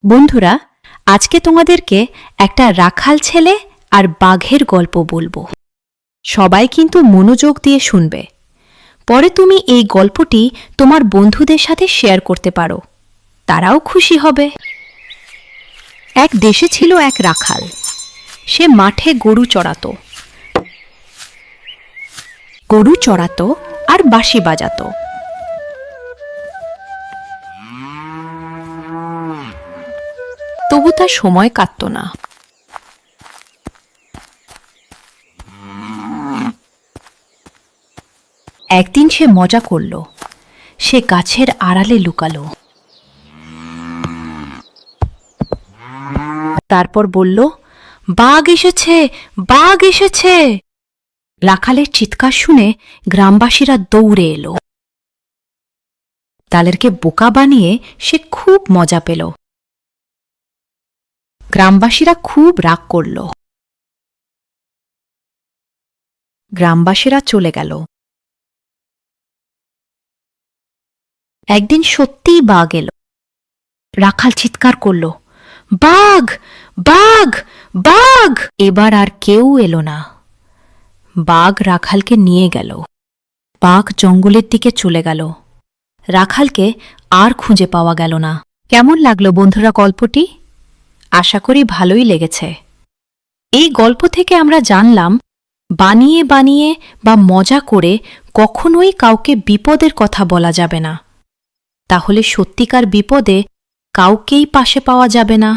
বন্ধুরা, আজকে তোমাদেরকে একটা রাখাল ছেলে আর বাঘের গল্প বলবো। সবাই কিন্তু মনোযোগ দিয়ে শুনবে। পরে তুমি এই গল্পটি তোমার বন্ধুদের সাথে শেয়ার করতে পারো, তারাও খুশি হবে। এক দেশে ছিল এক রাখাল। সে মাঠে গরু চড়াতো আর বাঁশি বাজাতো। তবু তার সময় কাটত না। একদিন সে মজা করল। সে গাছের আড়ালে লুকালো। তারপর বলল, বাঘ এসেছে, বাঘ এসেছে। রাখালের চিৎকার শুনে গ্রামবাসীরা দৌড়ে এলো। তাদেরকে বোকা বানিয়ে সে খুব মজা পেল। গ্রামবাসীরা খুব রাগ করল। গ্রামবাসীরা চলে গেল। একদিন সত্যিই বাঘ এলো। রাখাল চিৎকার করল, বাঘ, বাঘ, বাঘ। এবার আর কেউ এলো না। বাঘ রাখালকে নিয়ে গেল। বাঘ জঙ্গলের দিকে চলে গেল। রাখালকে আর খুঁজে পাওয়া গেল না। কেমন লাগলো বন্ধুরা গল্পটি? আশা করি ভালোই লেগেছে। এই গল্প থেকে আমরা জানলাম, বানিয়ে বানিয়ে বা মজা করে কখনোই কাউকে বিপদের কথা বলা যাবে না। তাহলে সত্যিকার বিপদে কাউকেই পাশে পাওয়া যাবে না।